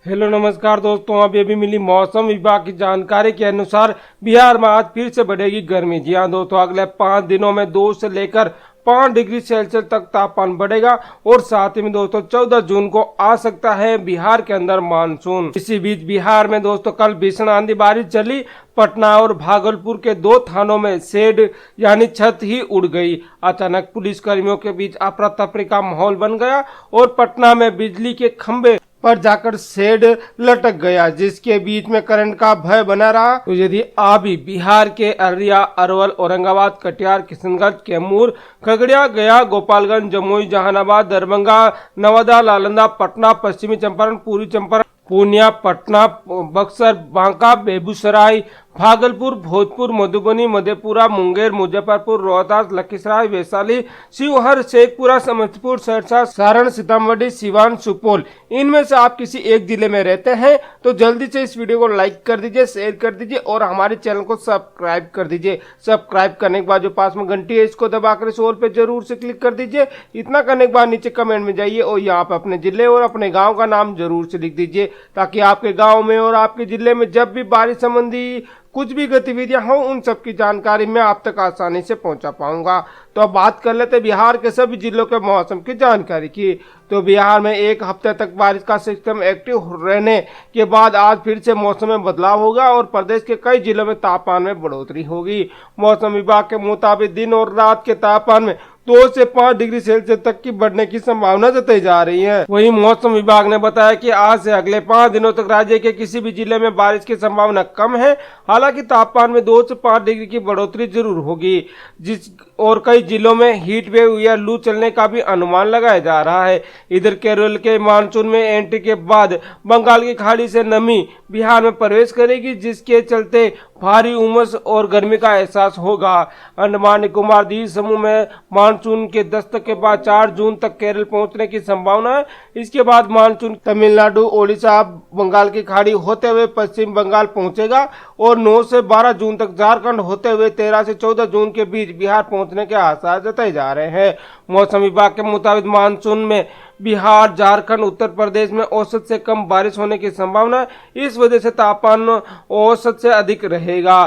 Hello नमस्कार दोस्तों, अभी मिली मौसम विभाग की जानकारी के अनुसार बिहार में आज फिर से बढ़ेगी गर्मी। जी हाँ दोस्तों, अगले 5 दिनों में 2 से लेकर 5 डिग्री सेल्सियस तक तापमान बढ़ेगा और साथ ही में दोस्तों 14 जून को आ सकता है बिहार के अंदर मानसून। इसी बीच बिहार में दोस्तों कल भीषण आंधी बारिश चली। पटना और भागलपुर के 2 थानों में शेड यानी छत ही उड़ गई। अचानक पुलिस कर्मियों के बीच अफरा तफरी का माहौल बन गया और पटना में बिजली के खंभे पर जाकर शेड लटक गया, जिसके बीच में करंट का भय बना रहा। तो यदि अभी बिहार के अररिया, अरवल, औरंगाबाद, कटिहार, किशनगंज, कैमूर, खगड़िया, गया, गोपालगंज, जमुई, जहानाबाद, दरभंगा, नवादा, नालंदा, पटना, पश्चिमी चंपारण, पूर्वी चंपारण, पूर्णिया, पटना, बक्सर, बांका, बेगूसराय, भागलपुर, भोजपुर, मधुबनी, मधेपुरा, मुंगेर, मुजफ्फरपुर, रोहतास, लखीसराय, वैशाली, शिवहर, शेखपुरा, समस्तीपुर, सहरसा, सारण, सीतामढ़ी, सिवान, सुपौल, इनमें से आप किसी एक जिले में रहते हैं तो जल्दी से इस वीडियो को लाइक कर दीजिए, शेयर कर दीजिए और हमारे चैनल को सब्सक्राइब कर दीजिए। सब्सक्राइब करने के बाद जो पास में घंटी है इसको दबाकर इस ऑल पे जरूर से क्लिक कर दीजिए। इतना करने के बाद नीचे कमेंट में जाइए और यहाँ पे अपने जिले और अपने गाँव का नाम जरूर से लिख दीजिए, ताकि आपके गाँव में और आपके जिले में जब भी बारिश संबंधी कुछ भी गतिविधियां हो उन सब की जानकारी मैं आप तक आसानी से पहुंचा पाऊंगा। तो अब बात कर लेते बिहार के सभी जिलों के मौसम की जानकारी की। तो बिहार में एक हफ्ते तक बारिश का सिस्टम एक्टिव रहने के बाद आज फिर से मौसम में बदलाव होगा और प्रदेश के कई जिलों में तापमान में बढ़ोतरी होगी। मौसम विभाग के मुताबिक दिन और रात के तापमान में 2 से 5 डिग्री सेल्सियस तक की बढ़ने की संभावना जताई जा रही है। वहीं मौसम विभाग ने बताया कि आज से अगले 5 दिनों तक राज्य के किसी भी जिले में बारिश की संभावना कम है। हालांकि तापमान में 2 से 5 डिग्री की बढ़ोतरी जरूर होगी, जिस और कई जिलों में हीट वेव या लू चलने का भी अनुमान लगाया जा रहा है। इधर केरल के मानसून में एंट्री के बाद बंगाल की खाड़ी से नमी बिहार में प्रवेश करेगी, जिसके चलते भारी उमस और गर्मी का एहसास होगा। अंडमान निकोबार द्वीप समूह में मानसून के दस्तक के बाद 4 जून तक केरल पहुंचने की संभावना है। इसके बाद मानसून तमिलनाडु, ओडिशा, बंगाल की खाड़ी होते हुए पश्चिम बंगाल पहुंचेगा और 9 से 12 जून तक झारखंड होते हुए 13 से 14 जून के बीच बिहार पहुंचने के आसार जताए जा रहे हैं। मौसम विभाग के मुताबिक मानसून में बिहार, झारखंड, उत्तर प्रदेश में औसत से कम बारिश होने की संभावना है। इस वजह से तापमान औसत से अधिक रहेगा।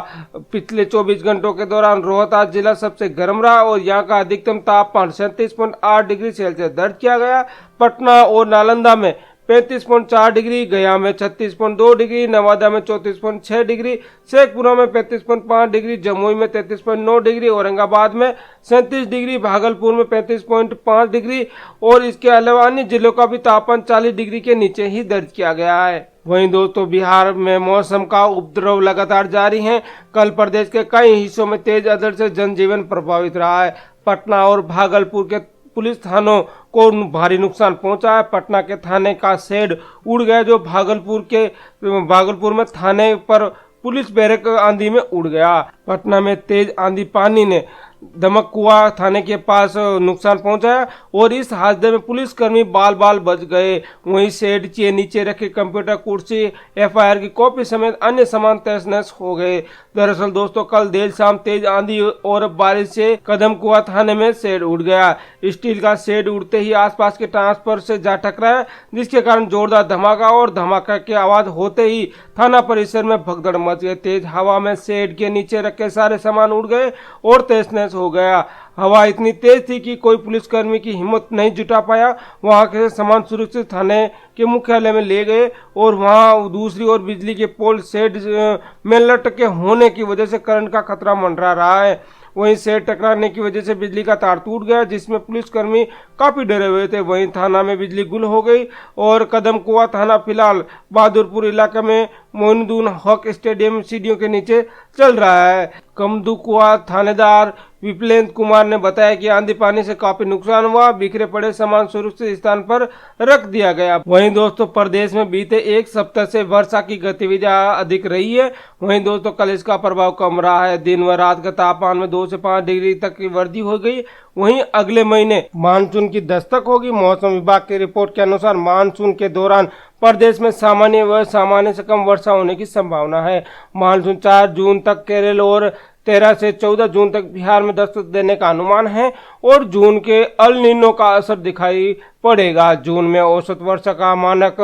पिछले 24 घंटों के दौरान रोहतास जिला सबसे गर्म रहा और यहाँ का अधिकतम तापमान 37.8 डिग्री सेल्सियस दर्ज किया गया। पटना और नालंदा में 35.4 डिग्री, गया में 36.2 डिग्री, नवादा में 34.6 डिग्री, शेखपुरा में 35.5 डिग्री, जमुई में 33.9 डिग्री, औरंगाबाद में 37 डिग्री, भागलपुर में 35.5 डिग्री और इसके अलावा अन्य जिलों का भी तापमान 40 डिग्री के नीचे ही दर्ज किया गया है। वहीं दोस्तों बिहार में मौसम का उपद्रव लगातार जारी है। कल प्रदेश के कई हिस्सों में तेज आंधी से जनजीवन प्रभावित रहा है। पटना और भागलपुर के पुलिस थानों को भारी नुकसान पहुंचा है। पटना के थाने का शेड उड़ गया, जो भागलपुर में थाने पर पुलिस बैरक आंधी में उड़ गया। पटना में तेज आंधी पानी ने दमकुआ थाने के पास नुकसान पहुंचाया और इस हादसे में पुलिसकर्मी बाल बाल बच गए। वहीं शेड के नीचे रखे कंप्यूटर, कुर्सी, एफआईआर की कॉपी समेत अन्य सामान तहस नहस हो गए। दरअसल दोस्तों कल देर शाम तेज आंधी और बारिश से कदमकुआ थाने में शेड उड़ गया। स्टील का शेड उड़ते ही आसपास के ट्रांसफर से जा टकराया, जिसके कारण जोरदार धमाका और धमाका की आवाज होते ही थाना परिसर में भगदड़ मच गई। तेज हवा में शेड के नीचे रखे सारे सामान उड़ गए और तहस नहस हो गया। हवा इतनी तेज थी कि कोई पुलिसकर्मी की हिम्मत नहीं जुटा पाया। वहां के सामान सुरक्षित थाने के मुख्यालय में ले गए और वहां दूसरी ओर बिजली के पोल शेड में लटके होने की वजह से करंट का खतरा मंडरा रहा है। वहीं शेड टकराने की वजह से बिजली का तार टूट गया, जिसमें पुलिसकर्मी काफी डरे हुए थे। वहीं थाना में बिजली गुल हो गई और कदमकुआ थाना फिलहाल बहादुरपुर इलाके में मोइनुद्दीन हक स्टेडियम सीढ़ियों के नीचे चल रहा है। कमदुकुआ थानेदार विप्लेंद्र कुमार ने बताया कि आंधी पानी से काफी नुकसान हुआ, बिखरे पड़े सामान सुरक्षित स्थान पर रख दिया गया। वहीं दोस्तों प्रदेश में बीते एक सप्ताह से वर्षा की गतिविधियां अधिक रही है। वहीं दोस्तों कल इसका प्रभाव कम रहा है। दिन व रात का तापमान में 2 से 5 डिग्री तक की वृद्धि हो गई। वहीं अगले महीने मानसून की दस्तक होगी। मौसम विभाग की रिपोर्ट के अनुसार मानसून के दौरान प्रदेश में सामान्य व सामान्य से कम वर्षा होने की संभावना है। मानसून 4 जून तक केरल और 13 से 14 जून तक बिहार में दस्तक देने का अनुमान है और जून के अल नीनो का असर दिखाई पड़ेगा। जून में औसत वर्षा का मानक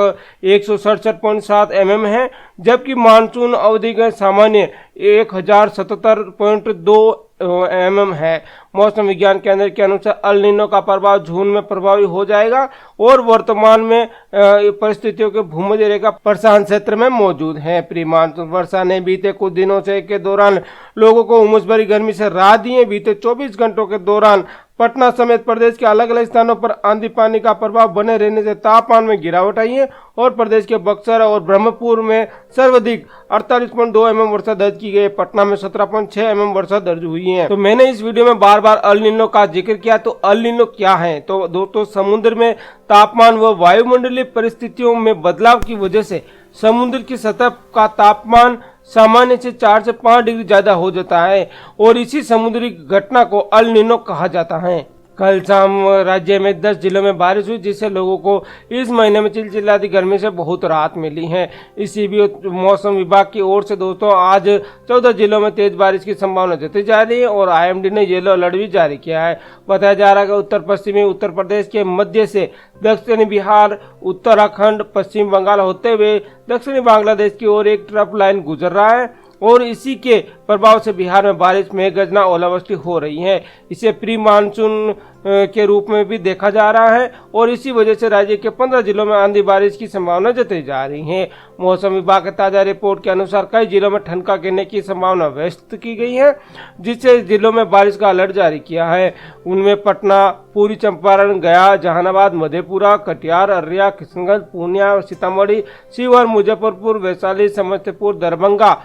167.7 mm है, जबकि मानसून अवधि का सामान्य 1077.2 mm है। मौसम विज्ञान केंद्र के अनुसार अल नीनो का प्रभाव जून में प्रभावी हो जाएगा और वर्तमान में परिस्थितियों के भूमध्य रेखा प्रशांत क्षेत्र में मौजूद है। प्री मानसून वर्षा ने बीते कुछ दिनों से के दौरान लोगों को उमस भरी गर्मी से राहत दी है। बीते 24 घंटों के दौरान पटना समेत प्रदेश के अलग अलग स्थानों पर आंधी पानी का प्रभाव बने रहने से तापमान में गिरावट आई है और प्रदेश के बक्सर और ब्रह्मपुर में सर्वाधिक 48.2 mm वर्षा दर्ज की गई। पटना में 17.6 mm वर्षा दर्ज हुई है। तो मैंने इस वीडियो में बार बार अल नीनो का जिक्र किया। तो अल नीनो क्या है? तो दोस्तों, समुद्र में तापमान व वायुमंडलीय परिस्थितियों में बदलाव की वजह से समुद्र की सतह का तापमान सामान्य से 4 से 5 डिग्री ज्यादा हो जाता है और इसी समुद्री घटना को अल नीनो कहा जाता है। कल शाम राज्य में 10 जिलों में बारिश हुई, जिससे लोगों को इस महीने में चिलचिलाती गर्मी से बहुत राहत मिली है। इसी भी मौसम विभाग की ओर से दोस्तों आज 14 जिलों में तेज बारिश की संभावना जताई जा रही है और IMD ने येलो अलर्ट भी जारी किया है। बताया जा रहा है कि उत्तर पश्चिमी उत्तर प्रदेश के मध्य से दक्षिणी बिहार, उत्तराखंड, पश्चिम बंगाल होते हुए दक्षिणी बांग्लादेश की ओर एक ट्रफ लाइन गुजर रहा है और इसी के प्रभाव से बिहार में बारिश, मेघगर्जना, ओलावृष्टि हो रही है। इसे प्री मानसून के रूप में भी देखा जा रहा है और इसी वजह से राज्य के 15 जिलों में आंधी बारिश की संभावना जताई जा रही है। मौसम विभाग की ताजा रिपोर्ट के अनुसार कई जिलों में ठनका गिरने की संभावना व्यक्त की गई है, जिससे जिलों में बारिश का अलर्ट जारी किया है। उनमें पटना, पूर्वी चंपारण, गया, जहानाबाद, मधेपुरा, कटिहार, अररिया, किशनगंज, पूर्णिया, सीतामढ़ी, शिवहर, मुजफ्फरपुर, वैशाली, समस्तीपुर, दरभंगा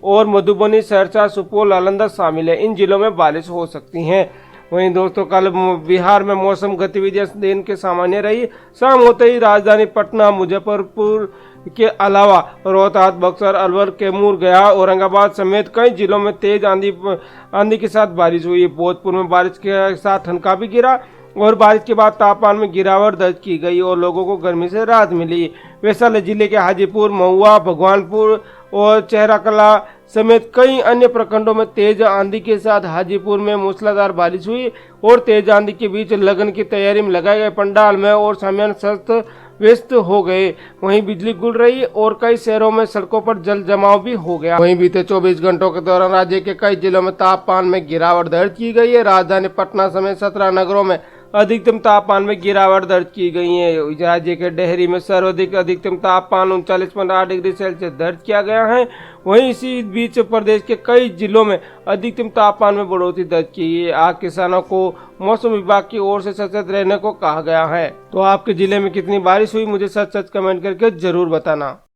और मधुबनी, सहरसा, सुपौल, नालंदा शामिल है। इन जिलों में बारिश हो सकती है। वहीं दोस्तों, कल बिहार में मौसम गतिविधियां दिन के सामान्य रही। शाम होते ही राजधानी पटना, मुजफ्फरपुर के अलावा रोहतास, बक्सर, अलवर, कैमूर, गया, औरंगाबाद समेत कई जिलों में तेज आंधी के साथ बारिश हुई। भोजपुर में बारिश के साथ ठनका भी गिरा और बारिश के बाद तापमान में गिरावट दर्ज की गई और लोगों को गर्मी से राहत मिली। वैशाली जिले के हाजीपुर, महुआ, भगवानपुर और चेहराकला समेत कई अन्य प्रखंडों में तेज आंधी के साथ हाजीपुर में मूसलाधार बारिश हुई और तेज आंधी के बीच लगन की तैयारी में लगाए गए पंडाल में और सामान सस्त व्यस्त हो गए। वहीं बिजली गुल रही और कई शहरों में सड़कों पर जल जमाव भी हो गया। वहीं बीते 24 घंटों के दौरान राज्य के कई जिलों में तापमान में गिरावट दर्ज की गई है। राजधानी पटना समेत 17 नगरों में अधिकतम तापमान में गिरावट दर्ज की गई है। राज्य के डेहरी में सर्वाधिक अधिकतम तापमान 39.8 डिग्री सेल्सियस दर्ज किया गया है। वहीं इसी बीच प्रदेश के कई जिलों में अधिकतम तापमान में बढ़ोतरी दर्ज की है। आज किसानों को मौसम विभाग की ओर से सचेत रहने को कहा गया है। तो आपके जिले में कितनी बारिश हुई, मुझे सच कमेंट करके जरूर बताना।